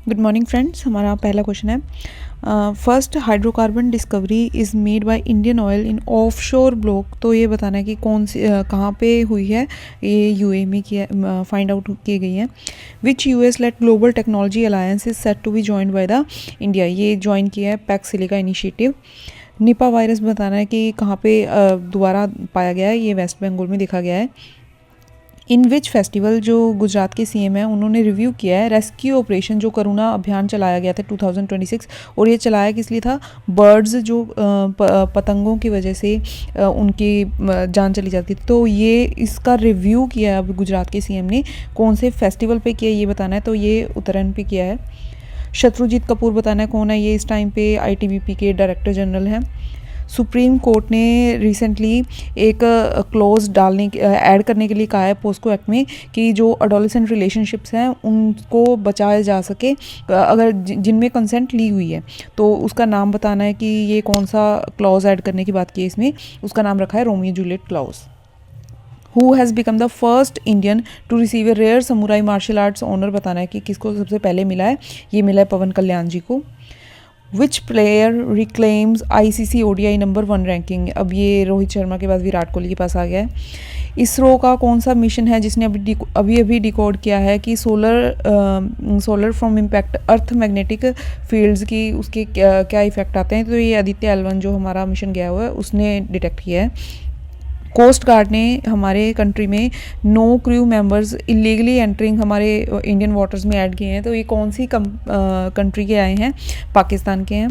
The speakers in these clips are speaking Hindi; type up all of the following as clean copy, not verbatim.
Good morning friends. हमारा पहला क्वेश्चन है, first hydrocarbon discovery is made by Indian oil in offshore block. तो ये बताना है कि कौन सी कहाँ पे हुई है, ये यूएई में किया फाइंड आउट की गई है। Which US led global technology alliance is set to be joined by the India. ये ज्वाइन किया है Pax Silica initiative. Nipah virus बताना है कि कहाँ पे दोबारा पाया गया है, ये वेस्ट बंगाल में देखा गया है। इन विच फेस्टिवल, जो गुजरात के सीएम हैं उन्होंने रिव्यू किया है रेस्क्यू ऑपरेशन जो करुणा अभियान चलाया गया था 2026, और ये चलाया किस लिए था? बर्ड्स जो पतंगों की वजह से उनकी जान चली जाती थी, तो ये इसका रिव्यू किया है अब गुजरात के सीएम ने। कौन से फेस्टिवल पे किया ये बताना है, तो ये उत्तरायण पे किया है। शत्रुजीत कपूर बताना है कौन है, ये इस टाइम पे आईटीबीपी के डायरेक्टर जनरल हैं। सुप्रीम कोर्ट ने रिसेंटली एक क्लॉज ऐड करने के लिए कहा है पोस्को एक्ट में कि जो अडोलेसेंट रिलेशनशिप्स हैं उनको बचाया जा सके अगर जिनमें कंसेंट ली हुई है। तो उसका नाम बताना है कि ये कौन सा क्लॉज ऐड करने की बात की है इसमें। उसका नाम रखा है Romeo Juliet clause. Who has become the first Indian to receive a rare samurai martial arts honour. बताना है कि किसको सबसे पहले मिला है, ये मिला है पवन कल्याण जी को। Which player reclaims ICC ODI number 1 ranking. अब ये रोहित शर्मा के बाद विराट कोहली के पास आ गया है। इसरो का कौन सा मिशन है जिसने अभी डिकोड किया है कि solar from impact earth magnetic fields की उसके क्या इफेक्ट आते हैं। तो ये आदित्य L1 जो हमारा मिशन गया हुआ है उसने डिटेक्ट किया है। कोस्ट गार्ड ने हमारे कंट्री में 9 क्रू मेंबर्स इलीगली एंटरिंग हमारे इंडियन वाटर्स में ऐड किए हैं। तो ये कौन सी कंट्री के आए हैं? पाकिस्तान के हैं।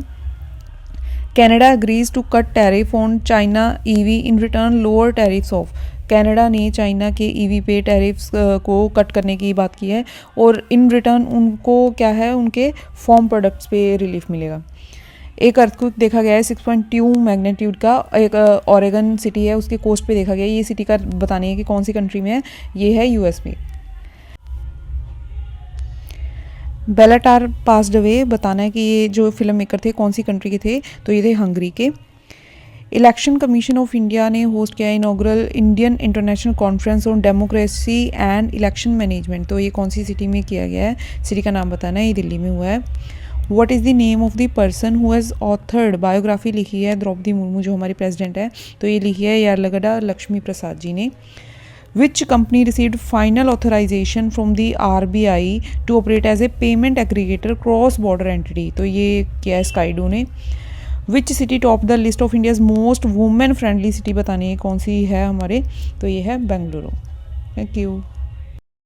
Canada agrees to cut tariff on China EV in return lower tariffs of. Canada ने चाइना के ईवी पे टैरिफ्स को कट करने की बात की है और इन रिटर्न उनको क्या है, उनके फॉर्म प्रोडक्ट्स पे रिलीफ मिलेगा। एक अर्थक्वेक देखा गया है 6.2 मैग्नीट्यूड का, एक ऑरेगन सिटी है उसके कोस्ट पे देखा गया है। ये सिटी का बताने है कि कौन सी कंट्री में है, ये है यूएस में। बेलाटार पास्ड अवे। बताना है कि ये जो फिल्म मेकर थे कौन सी कंट्री के थे, तो ये थे हंगरी के। इलेक्शन कमीशन ऑफ इंडिया ने होस्ट किया inaugural Indian international conference on democracy and election management. तो ये कौन सी सिटी में किया गया है, सिटी का नाम बताना है, ये दिल्ली में हुआ है। What is the name of the person who has authored. Biography लिखी है द्रौपदी मुर्मू जो हमारी प्रेसिडेंट है, तो ये लिखी है यार्लगड्डा लक्ष्मी प्रसाद जी ने। Which company received final authorisation from the RBI to operate as a payment aggregator cross border entity. तो ये क्या है, स्काईडो ने। Which city top the list of India's most women friendly city. बतानी है कौन सी है हमारे, तो ये है बेंगलुरु। Thank you.